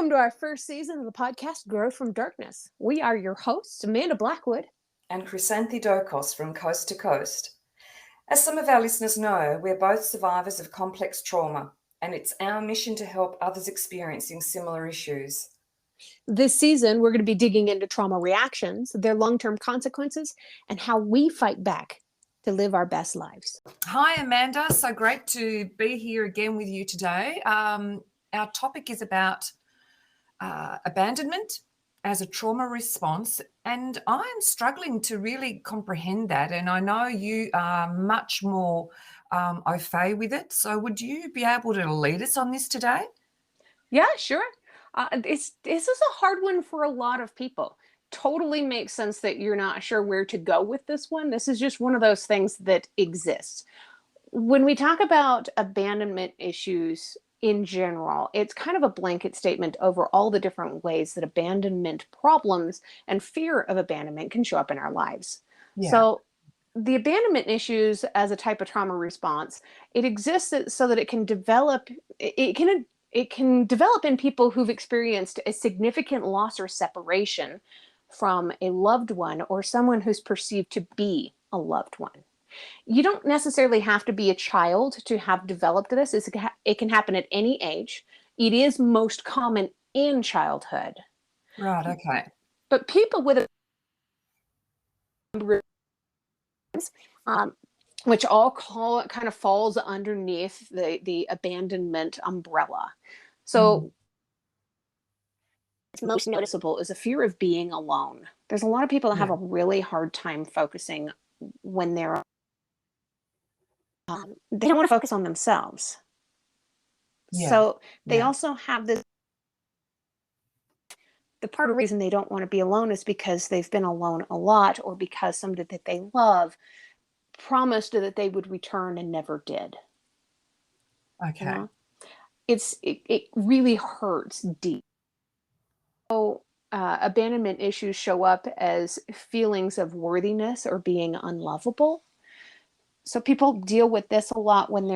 Welcome to our first season of the podcast, Growth from Darkness. We are your hosts, Amanda Blackwood and Chrysanthi Dokos from Coast to Coast. As some of our listeners know, we're both survivors of complex trauma, and it's our mission to help others experiencing similar issues. This season, we're going to be digging into trauma reactions, their long-term consequences, and how we fight back to live our best lives. Hi, Amanda. So great to be here again with you today. Our topic is about abandonment as a trauma response, and I'm struggling to really comprehend that, and I know you are much more au fait with it. So would you be able to lead us on this today? Yeah, sure. This is a hard one for a lot of people. Totally makes sense that you're not sure where to go with this one. This is just one of those things that exists. When we talk about abandonment issues in general, it's kind of a blanket statement over all the different ways that abandonment problems and fear of abandonment can show up in our lives. Yeah. So the abandonment issues as a type of trauma response, it exists so that it can develop in people who've experienced a significant loss or separation from a loved one or someone who's perceived to be a loved one. You don't necessarily have to be a child to have developed this. It can happen at any age. It is most common in childhood. Right, okay. But people with which all kind of falls underneath the abandonment umbrella. So it's most noticeable is a fear of being alone. There's a lot of people that have a really hard time focusing when they're they don't want to focus on themselves. Yeah. So they also have this. The part of the reason they don't want to be alone is because they've been alone a lot, or because somebody that they love promised that they would return and never did. Okay. You know? It really hurts deep. So abandonment issues show up as feelings of worthiness or being unlovable. So people deal with this a lot when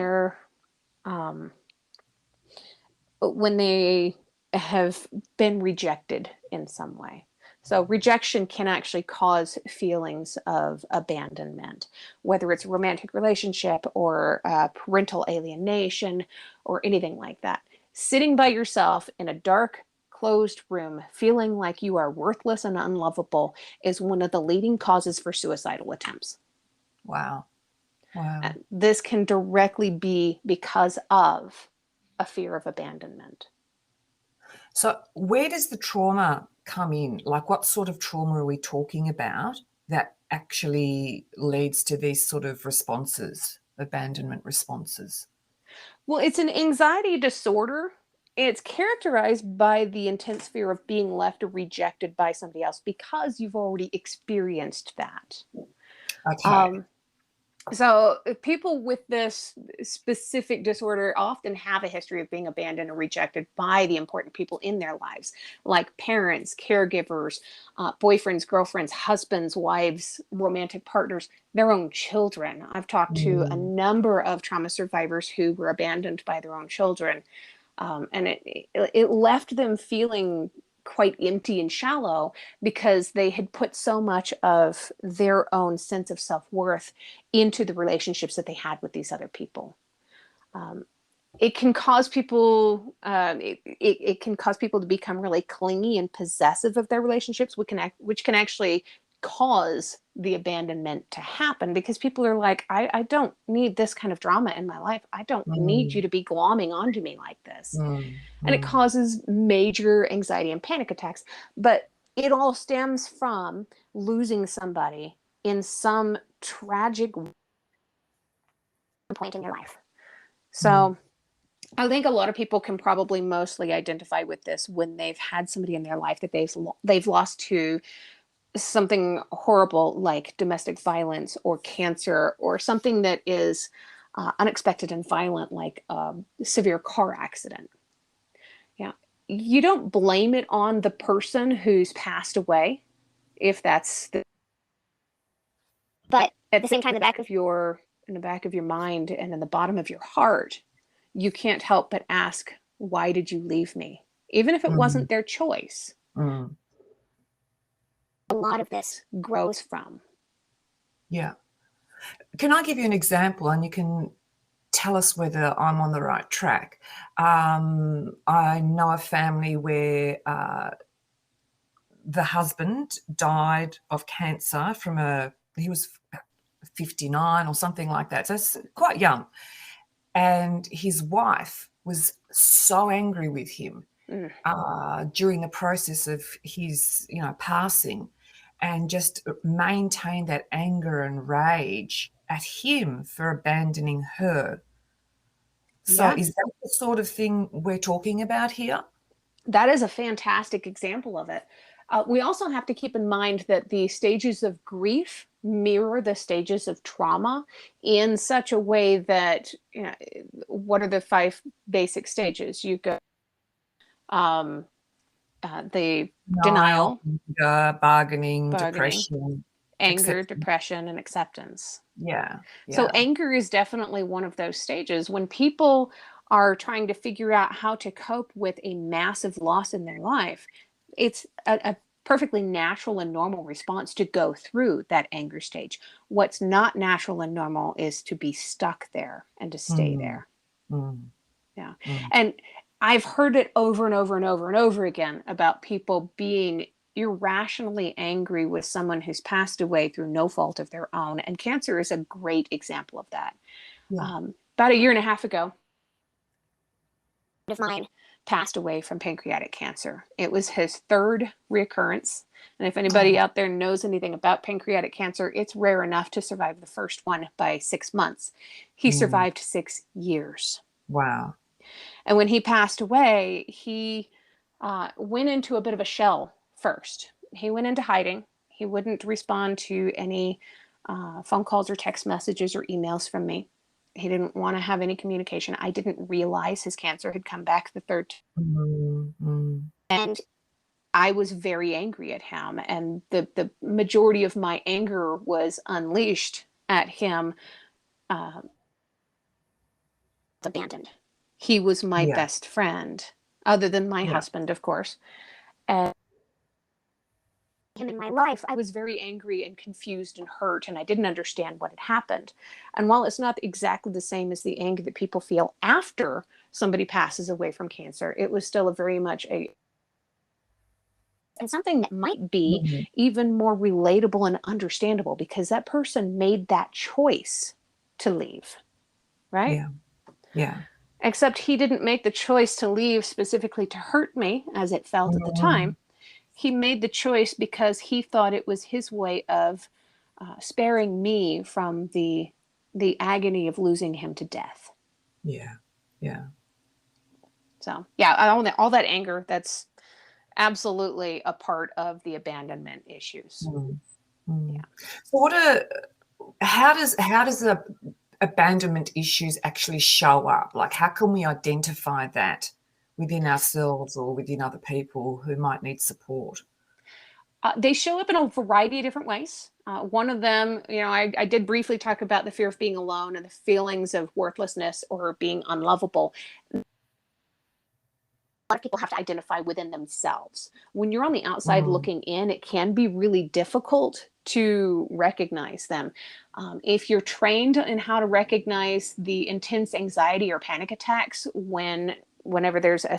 they have been rejected in some way. So rejection can actually cause feelings of abandonment, whether it's a romantic relationship or parental alienation or anything like that. Sitting by yourself in a dark, closed room, feeling like you are worthless and unlovable is one of the leading causes for suicidal attempts. Wow. Wow. This can directly be because of a fear of abandonment. So where does the trauma come in? Like, what sort of trauma are we talking about that actually leads to these sort of responses, abandonment responses? Well, it's an anxiety disorder. It's characterized by the intense fear of being left or rejected by somebody else because you've already experienced that. Okay. So people with this specific disorder often have a history of being abandoned or rejected by the important people in their lives, like parents, caregivers, boyfriends, girlfriends, husbands, wives, romantic partners, their own children. I've talked to a number of trauma survivors who were abandoned by their own children, and it left them feeling quite empty and shallow because they had put so much of their own sense of self-worth into the relationships that they had with these other people. It can cause people it can cause people to become really clingy and possessive of their relationships, which can actually cause the abandonment to happen, because people are like, I don't need this kind of drama in my life. I don't need you to be glomming onto me like this. And it causes major anxiety and panic attacks. But it all stems from losing somebody in some tragic point in your life. So I think a lot of people can probably mostly identify with this when they've had somebody in their life that they've lost to something horrible like domestic violence or cancer, or something that is unexpected and violent like a severe car accident. Yeah. You don't blame it on the person who's passed away, if that's but at the same time, in the back of your mind and in the bottom of your heart, you can't help but ask, why did you leave me? even if it Mm, wasn't their choice. mm, A lot of this grows from. yeah. Can I give you an example, and you can tell us whether I'm on the right track? I know a family where the husband died of cancer he was 59 or something like that, so it's quite young. And his wife was so angry with him Mm, during the process of his, passing, and just maintained that anger and rage at him for abandoning her. So yeah, is that the sort of thing we're talking about here? that is a fantastic example of it. We also have to keep in mind that the stages of grief mirror the stages of trauma in such a way that, what are the five basic stages? You go um, the Denial, denial, anger, bargaining, bargaining, depression, anger, acceptance. depression, and acceptance. Yeah, So, yeah. anger is definitely one of those stages. When people are trying to figure out how to cope with a massive loss in their life, it's a perfectly natural and normal response to go through that anger stage. What's not natural and normal is to be stuck there and to stay Mm, there. mm, Yeah. mm. And I've heard it over and over and over and over again about people being irrationally angry with someone who's passed away through no fault of their own. And cancer is a great example of that. Yeah. About a year and a half ago, of mine passed away from pancreatic cancer. It was his third recurrence. And if anybody Oh, out there knows anything about pancreatic cancer, it's rare enough to survive the first one by 6 months. He mm, survived 6 years. wow. And when he passed away, he went into a bit of a shell first. He went into hiding. He wouldn't respond to any phone calls or text messages or emails from me. He didn't want to have any communication. I didn't realize his cancer had come back the third time. Mm, mm, And I was very angry at him. And the majority of my anger was unleashed at him, uh, abandoned. He was my yeah, best friend, other than my yeah. husband, of course. And him in my life, I was very angry and confused and hurt, and I didn't understand what had happened. And while it's not exactly the same as the anger that people feel after somebody passes away from cancer, it was still a very much a and something that might be Mm, even more relatable and understandable because that person made that choice to leave, right? yeah, yeah. Except he didn't make the choice to leave specifically to hurt me as it felt at the Mm, time. He made the choice because he thought it was his way of sparing me from the agony of losing him to death. yeah, yeah. So yeah, all that anger, that's absolutely a part of the abandonment issues. Mm, mm. Yeah. So how does the abandonment issues actually show up? Like, how can we identify that within ourselves or within other people who might need support? They show up in a variety of different ways. One of them, I did briefly talk about the fear of being alone and the feelings of worthlessness or being unlovable. A lot of people have to identify within themselves. When you're on the outside Mm, looking in, it can be really difficult to recognize them. If you're trained in how to recognize the intense anxiety or panic attacks whenever there's a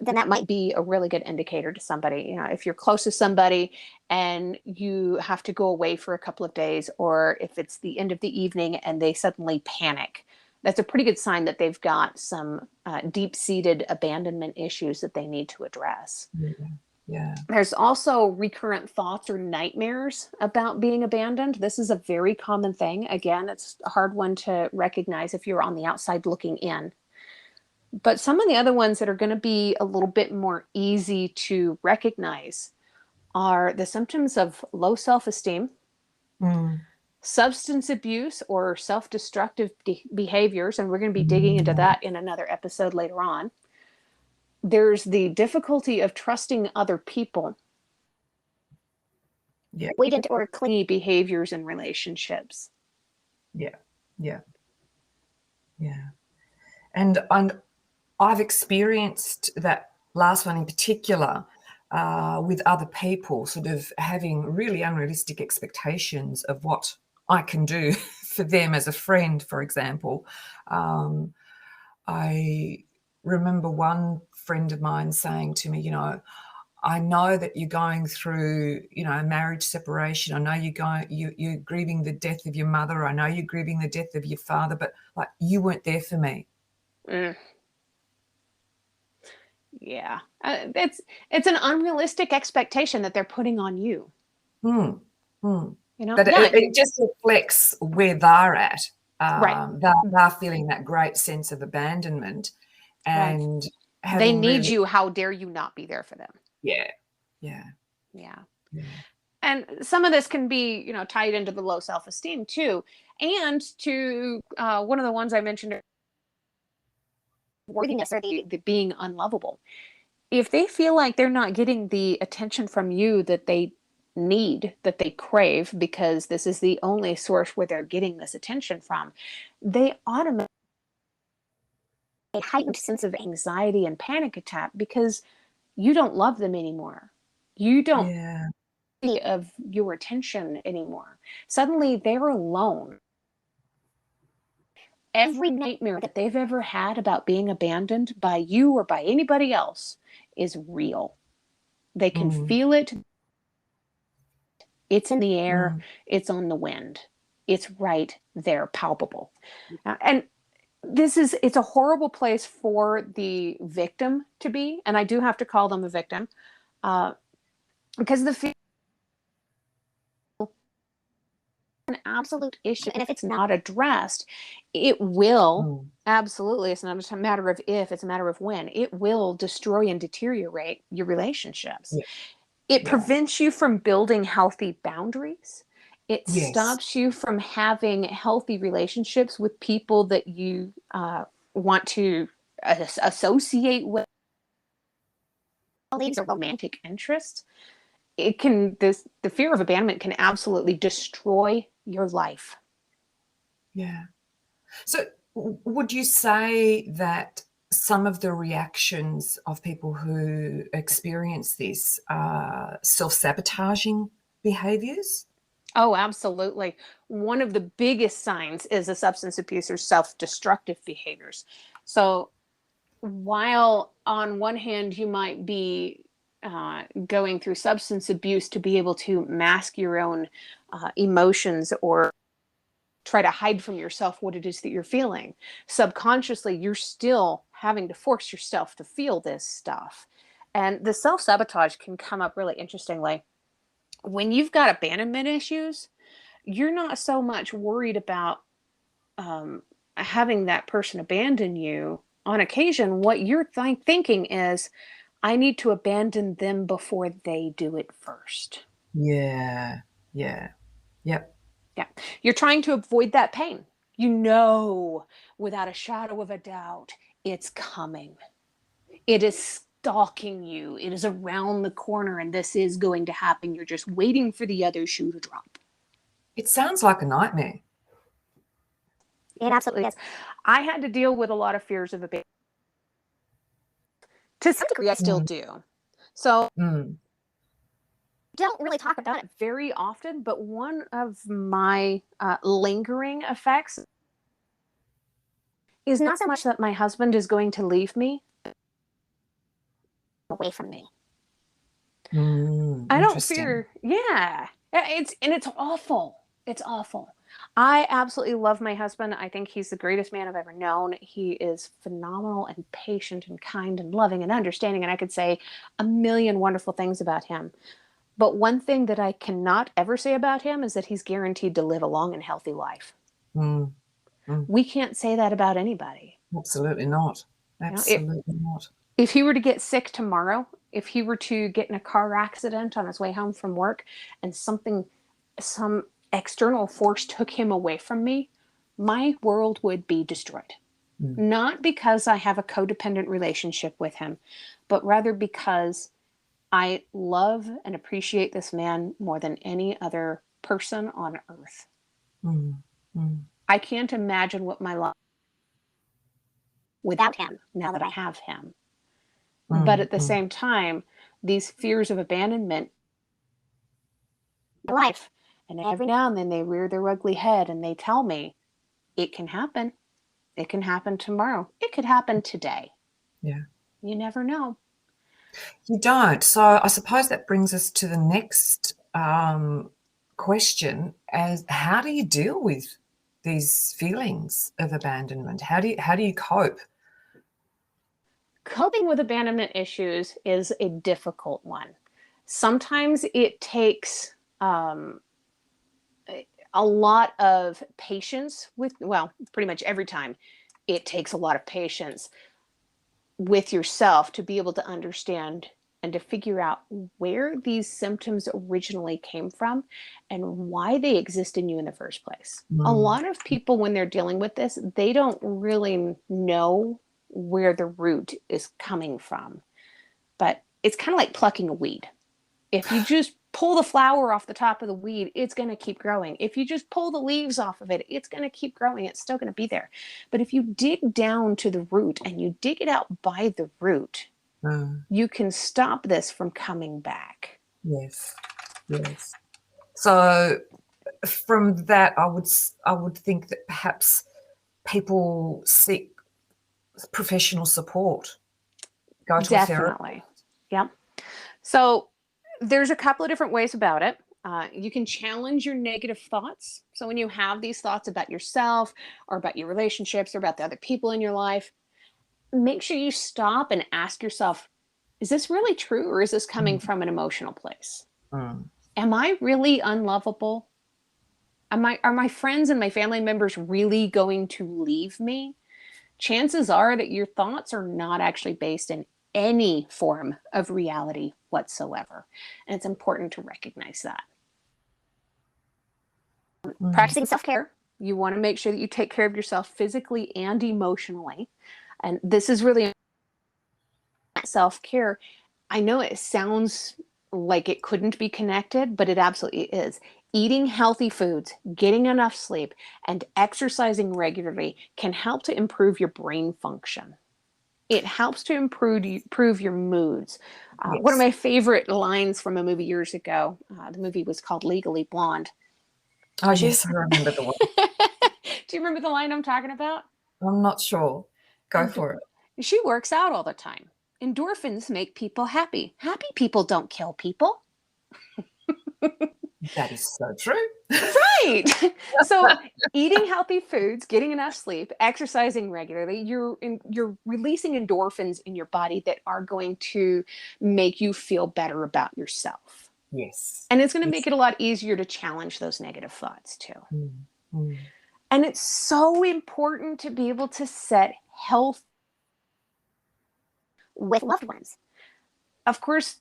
then that might be a really good indicator to somebody. If you're close to somebody and you have to go away for a couple of days, or if it's the end of the evening and they suddenly panic, that's a pretty good sign that they've got some deep-seated abandonment issues that they need to address. yeah, yeah. There's also recurrent thoughts or nightmares about being abandoned. This is a very common thing. Again, it's a hard one to recognize if you're on the outside looking in. But some of the other ones that are going to be a little bit more easy to recognize are the symptoms of low self esteem, Mm, substance abuse, or self destructive behaviors. And we're going to be digging into mm, that in another episode later on. There's the difficulty of trusting other people, yeah, avoidant or clingy behaviors in relationships. yeah, yeah, yeah. And I've experienced that last one in particular with other people, sort of having really unrealistic expectations of what I can do for them as a friend, for example. I remember one friend of mine saying to me, I know that you're going through, a marriage separation. I know you're grieving the death of your mother. I know you're grieving the death of your father, but like you weren't there for me. Mm. Yeah. It's an unrealistic expectation that they're putting on you. Hmm. Hmm. But Yeah. it just reflects where they're at. Right. They're feeling that great sense of abandonment Right. and They having need really, you. How dare you not be there for them? yeah, yeah, Yeah. yeah, And some of this can be, tied into the low self-esteem too. And to one of the ones I mentioned, worthiness, or the being unlovable. If they feel like they're not getting the attention from you that they need, that they crave, because this is the only source where they're getting this attention from, they automatically a heightened sense of anxiety and panic attack because you don't love them anymore. You don't yeah. need of your attention anymore. Suddenly they're alone. Every nightmare that they've ever had about being abandoned by you or by anybody else is real. They can Mm, feel it. It's in the air. mm, It's on the wind. It's right there, palpable. And it's a horrible place for the victim to be. And I do have to call them a victim uh, because the fear is an absolute issue. And if it's not addressed, it will mm. absolutely, it's not just a matter of if, it's a matter of when. It will destroy and deteriorate your relationships. Yeah, It yeah. prevents you from building healthy boundaries. It Yes. stops you from having healthy relationships with people that you want to associate with colleagues or romantic interests. The fear of abandonment can absolutely destroy your life. Yeah. So would you say that some of the reactions of people who experience this are self-sabotaging behaviors? Oh, absolutely. One of the biggest signs is a substance abuser's self-destructive behaviors. So while on one hand you might be going through substance abuse to be able to mask your own emotions or try to hide from yourself what it is that you're feeling, subconsciously you're still having to force yourself to feel this stuff. And the self-sabotage can come up really interestingly when you've got abandonment issues. You're not so much worried about um, having that person abandon you. On occasion, what you're thinking is, I need to abandon them before they do it first. Yeah. Yeah. Yep. Yeah. You're trying to avoid that pain. You know, without a shadow of a doubt, it's coming. It is stalking you. It is around the corner, and this is going to happen. You're just waiting for the other shoe to drop. It sounds like a nightmare. It absolutely is. I had to deal with a lot of fears of abandonment. To some degree, I still Mm, do. So mm, don't really talk about it very often, but one of my lingering effects is not so much that my husband is going to leave me away from me. I don't interesting. fear, yeah. It's awful. It's awful. I absolutely love my husband. I think he's the greatest man I've ever known. He is phenomenal and patient and kind and loving and understanding, and I could say a million wonderful things about him. But one thing that I cannot ever say about him is that he's guaranteed to live a long and healthy life. Mm, mm. We can't say that about anybody. Absolutely not. You know, Absolutely not. if he were to get sick tomorrow, if he were to get in a car accident on his way home from work and some external force took him away from me, my world would be destroyed. Mm, Not because I have a codependent relationship with him, but rather because I love and appreciate this man more than any other person on earth. mm, mm. I can't imagine what my life without him now that I have him. But Mm, at the mm. same time, these fears of abandonment in life, and every now and then they rear their ugly head and they tell me it can happen. It can happen tomorrow. It could happen today. Yeah. You never know. You don't. So I suppose that brings us to the next question: as how do you deal with these feelings of abandonment? How do you cope? Coping with abandonment issues is a difficult one. Sometimes it takes a lot of patience with, well, pretty much every time it takes a lot of patience with yourself to be able to understand and to figure out where these symptoms originally came from and why they exist in you in the first place. A Mm, lot of people, when they're dealing with this, they don't really know where the root is coming from. But it's kind of like plucking a weed. If you just pull the flower off the top of the weed, it's going to keep growing. If you just pull the leaves off of it, it's going to keep growing. It's still going to be there. But if you dig down to the root and you dig it out by the root, mm, you can stop this from coming back. yes, yes. So from that, I would think that perhaps people seek professional support, go to a therapist. Definitely. Yep. So there's a couple of different ways about it. You can challenge your negative thoughts. So when you have these thoughts about yourself or about your relationships or about the other people in your life, make sure you stop and ask yourself, is this really true or is this coming Mm, from an emotional place? mm, Am I really unlovable? Are my friends and my family members really going to leave me? Chances are that your thoughts are not actually based in any form of reality whatsoever. And it's important to recognize that. mm. Practicing self care, you want to make sure that you take care of yourself physically and emotionally. And this is really self care. I know it sounds like it couldn't be connected, but it absolutely is. Eating healthy foods, getting enough sleep, and exercising regularly can help to improve your brain function. It helps to improve your moods. One of Yes. my favorite lines from a movie years ago, the movie was called Legally Blonde. Oh, She, yes, I remember the one. do you remember the line I'm talking about? I'm not sure. Go for it. She works out all the time. Endorphins make people happy. Happy people don't kill people. That is so true. Right. So eating healthy foods, getting enough sleep, exercising regularly, you're releasing endorphins in your body that are going to make you feel better about yourself. Yes. And it's going to Yes. make it a lot easier to challenge those negative thoughts too. Mm, mm. And it's so important to be able to set health with loved ones. Of course,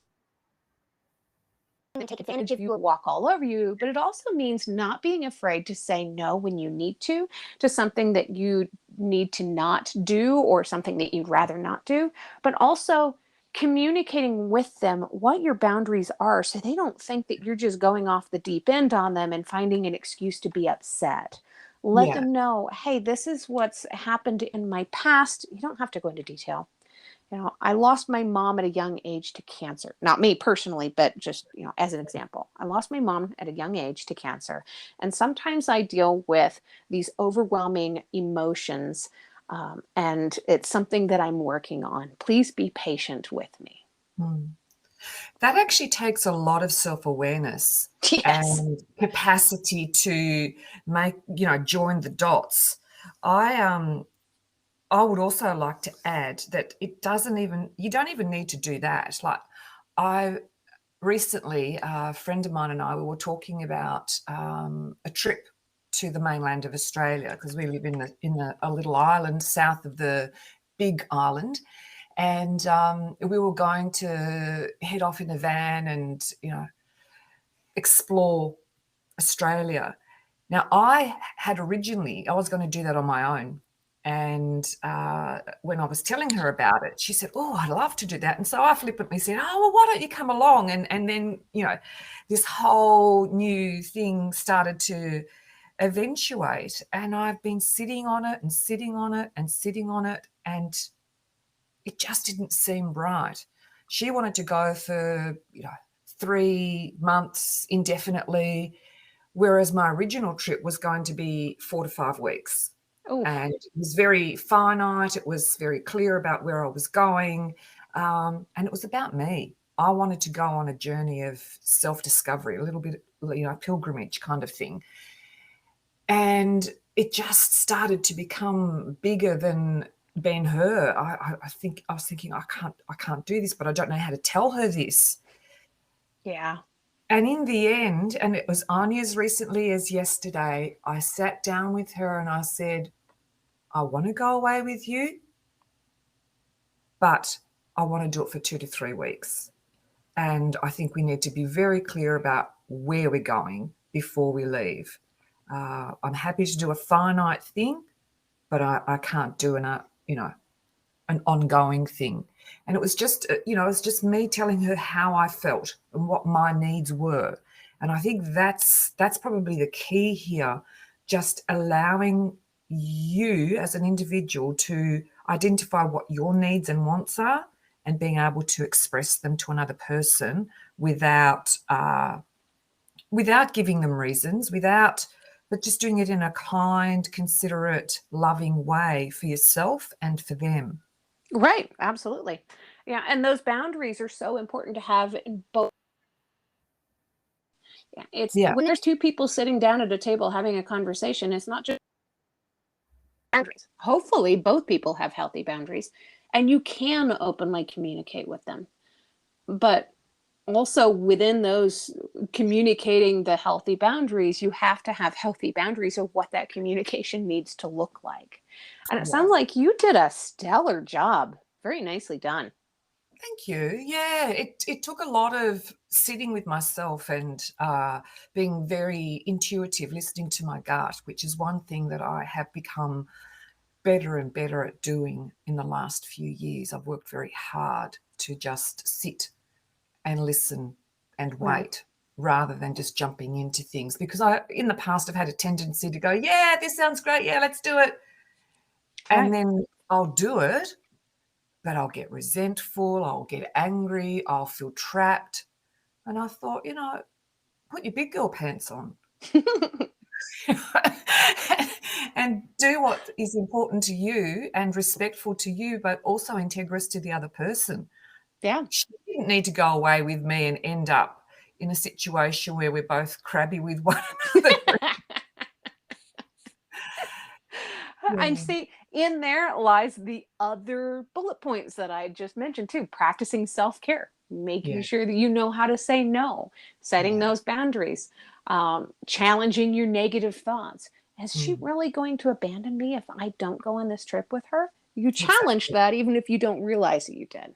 take advantage of you or walk all over you, but it also means not being afraid to say no when you need to something that you need to not do or something that you'd rather not do, but also communicating with them what your boundaries are so they don't think that you're just going off the deep end on them and finding an excuse to be upset. Let Yeah. them know, hey, this is what's happened in my past. You don't have to go into detail. I lost my mom at a young age to cancer. Not me personally, but just, as an example. I lost my mom at a young age to cancer. And sometimes I deal with these overwhelming emotions, and it's something that I'm working on. Please be patient with me. Mm. That actually takes a lot of self-awareness Yes. and capacity to join the dots. I would also like to add that you don't even need to do that. Like, I recently, a friend of mine and I, we were talking about a trip to the mainland of Australia, because we live in a little island south of the big island, and we were going to head off in a van and explore Australia. Now, I was going to do that on my own. And when I was telling her about it, she said, "Oh, I'd love to do that." And so I flippantly said, "Oh, well, why don't you come along?" And then, this whole new thing started to eventuate. And I've been sitting on it and sitting on it and sitting on it, and it just didn't seem right. She wanted to go for, 3 months indefinitely, whereas my original trip was going to be 4 to 5 weeks. Oof. And it was very finite. It was very clear about where I was going. And it was about me. I wanted to go on a journey of self-discovery, a little bit, pilgrimage kind of thing. And it just started to become bigger than being her. I was thinking, I can't do this, but I don't know how to tell her this. Yeah. And in the end, and it was only as recently as yesterday, I sat down with her and I said, I want to go away with you, but I want to do it for 2 to 3 weeks. And I think we need to be very clear about where we're going before we leave. I'm happy to do a finite thing, but I can't do an ongoing thing. And it was just me telling her how I felt and what my needs were. And I think that's probably the key here, just allowing you as an individual to identify what your needs and wants are, and being able to express them to another person without giving them reasons, but just doing it in a kind, considerate, loving way for yourself and for them. Right. Absolutely. Yeah. And those boundaries are so important to have in both. Yeah. It's Yeah. when there's two people sitting down at a table having a conversation, it's not just boundaries. Hopefully, both people have healthy boundaries and you can openly communicate with them. But also within those, communicating the healthy boundaries, you have to have healthy boundaries of what that communication needs to look like. And it Yeah. sounds like you did a stellar job. Very nicely done. Thank you. Yeah, it took a lot of sitting with myself and being very intuitive, listening to my gut, which is one thing that I have become better and better at doing in the last few years. I've worked very hard to just sit and listen and Right. wait rather than just jumping into things, because in the past I've had a tendency to go, yeah, this sounds great, yeah, let's do it. And Right. then I'll do it, but I'll get resentful, I'll get angry, I'll feel trapped. And I thought, put your big girl pants on and do what is important to you and respectful to you, but also integrous to the other person. Yeah. She didn't need to go away with me and end up in a situation where we're both crabby with one another. And Yeah, see, in there lies the other bullet points that I just mentioned too. Practicing self-care, making yeah, sure that you know how to say no, setting yeah. those boundaries, challenging your negative thoughts. Is she Mm, really going to abandon me if I don't go on this trip with her? You challenge exactly, that even if you don't realize that you did.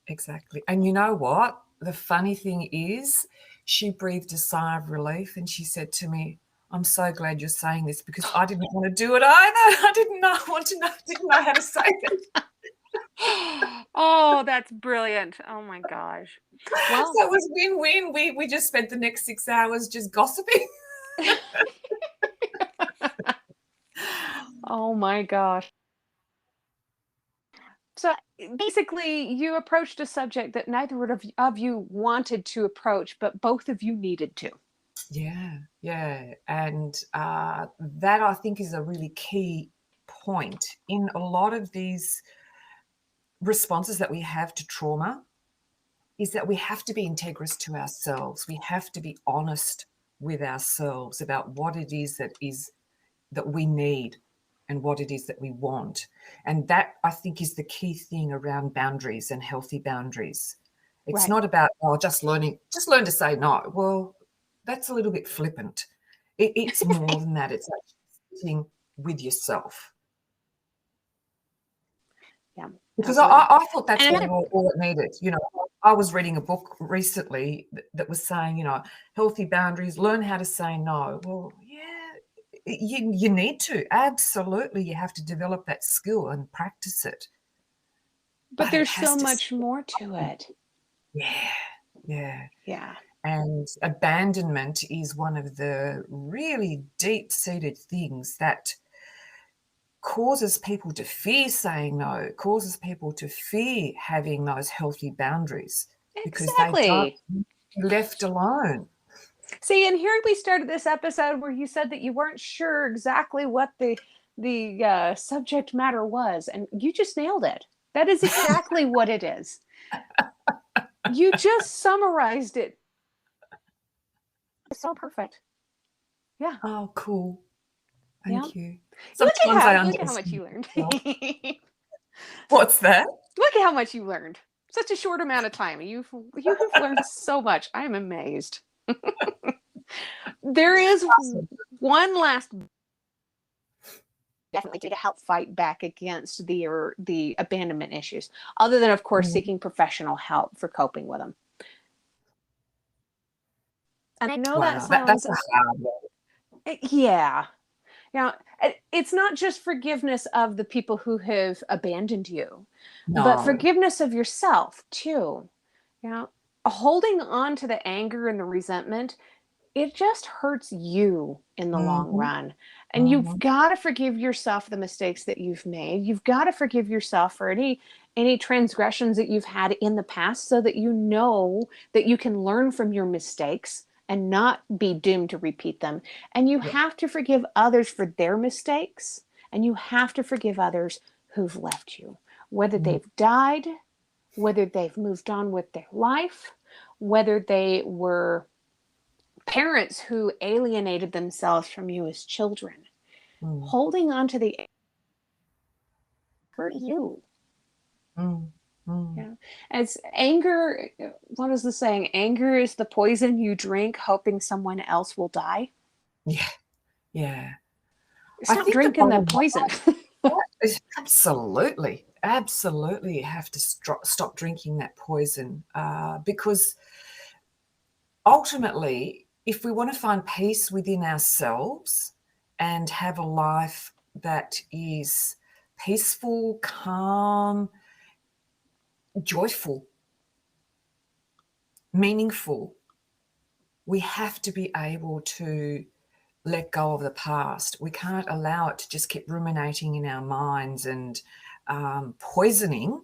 exactly. And you know what? The funny thing is, she breathed a sigh of relief and she said to me, I'm so glad you're saying this because I didn't want to do it either. I didn't know how to say it. Oh, that's brilliant. Oh my gosh. Well, So it was win-win. We just spent the next 6 hours just gossiping. oh my gosh. So basically, you approached a subject that neither of you wanted to approach, but both of you needed to. Yeah, yeah. And that I think is a really key point in a lot of these responses that we have to trauma, is that we have to be integrous to ourselves. We have to be honest with ourselves about what it is that we need and what it is that we want. And that, I think, is the key thing around boundaries and healthy boundaries. It's Right. not about, just learn to say no. Well, that's a little bit flippant. It's more than that. It's actually sitting with yourself. Yeah, Because absolutely. I thought that's And another, all it needed. I was reading a book recently that was saying, healthy boundaries, learn how to say no. Well, yeah, you need to. Absolutely, you have to develop that skill and practice it. but But it there's has so to much more to it. yeah, yeah. Yeah. And abandonment is one of the really deep-seated things that causes people to fear saying no, causes people to fear having those healthy boundaries because they don't Exactly. want to be left alone. See, and here we started this episode where you said that you weren't sure exactly what the subject matter was, and you just nailed it. That is exactly what it is. You just summarized it. It's so perfect. Yeah. Oh, cool. Yeah. Thank you. Look at Sometimes I how much underestimate you learned. myself. Look What's that? at how much you learned. Such a short amount of time. You have learned so much. I am amazed. There is Awesome. one last definitely to help fight back against the abandonment issues, other than of course Mhm. seeking professional help for coping with them. And I know that Wow, that's sounds a hard one. yeah. Now, it's not just forgiveness of the people who have abandoned you, but No. forgiveness of yourself too. You know, holding on to the anger and the resentment, it just hurts you in the long Mhm. run. And you've Mhm. got to forgive yourself for the mistakes that you've made. You've got to forgive yourself for any transgressions that you've had in the past so that you know that you can learn from your mistakes and not be doomed to repeat them. And you Yeah. have to forgive others for their mistakes, and you have to forgive others who've left you, whether Mm. they've died, whether they've moved on with their life, whether they were parents who alienated themselves from you as children. Mm. Holding on to the hurt you. Mm. Mm. Yeah. As anger, what is the saying? Anger is the poison you drink, hoping someone else will die. Yeah. Yeah. I Stop think the drinking that bottom poison. line is absolutely, absolutely you have to stop drinking that poison because ultimately, if we want to find peace within ourselves and have a life that is peaceful, calm, joyful, meaningful, we have to be able to let go of the past. We can't allow it to just keep ruminating in our minds and poisoning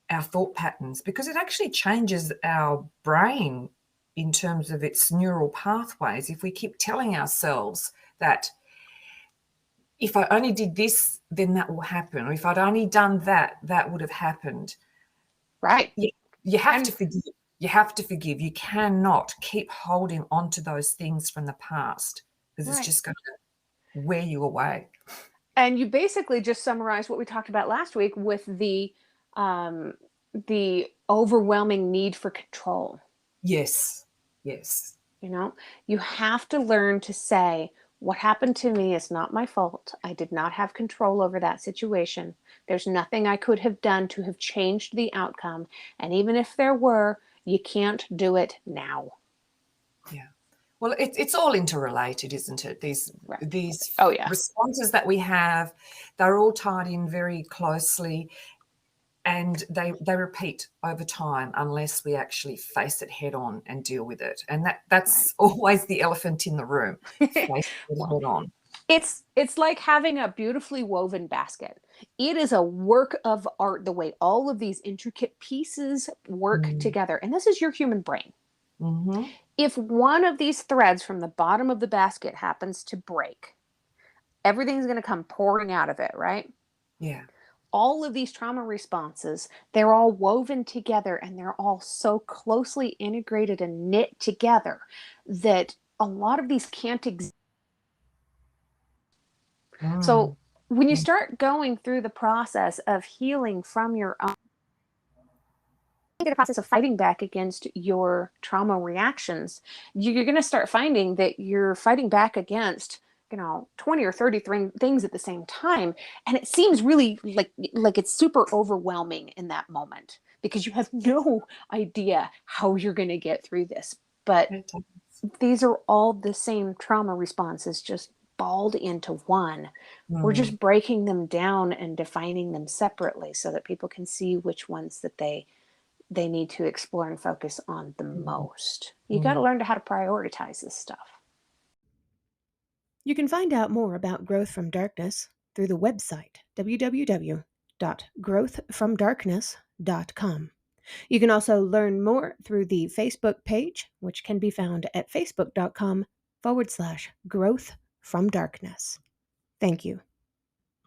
our thought patterns because it actually changes our brain in terms of its neural pathways. If we keep telling ourselves that if I only did this, then that will happen, or if I'd only done that, that would have happened. Right. You have to And forgive. You have to forgive. You cannot keep holding on to those things from the past because it's right. just going to wear you away. And you basically just summarized what we talked about last week with um, the overwhelming need for control. Yes. Yes. You know, you have to learn to say, what happened to me is not my fault. I did not have control over that situation. There's nothing I could have done to have changed the outcome. And even if there were, you can't do it now. Yeah. Well, it's all interrelated, isn't it? Right. These Oh, yeah. responses that we have, they're all tied in very closely, and they repeat over time unless we actually face it head on and deal with it. And Right. that's always the elephant in the room. Face it Well, head on. it's like having a beautifully woven basket. It is a work of art the way all of these intricate pieces work Mm. together. And this is your human brain. Mm-hmm. If one of these threads from the bottom of the basket happens to break, everything's going to come pouring out of it, right? Yeah. All of these trauma responses, they're all woven together and they're all so closely integrated and knit together that a lot of these can't exist. Mm. So when you Mm. start going through the process of healing from your own, the process of fighting back against your trauma reactions, you're going to start finding that you're fighting back against 20 or 30 things at the same time, and it seems really like it's super overwhelming in that moment because you have no idea how you're going to get through this. But these are all the same trauma responses, just balled into one. We're Mm. just breaking them down and defining them separately so that people can see which ones that they they need to explore and focus on the Mm. most. You got to Mm. learn how to prioritize this stuff. You can find out more about Growth from Darkness through the website www.growthfromdarkness.com. You can also learn more through the Facebook page, which can be found at facebook.com/growth from darkness. Thank you.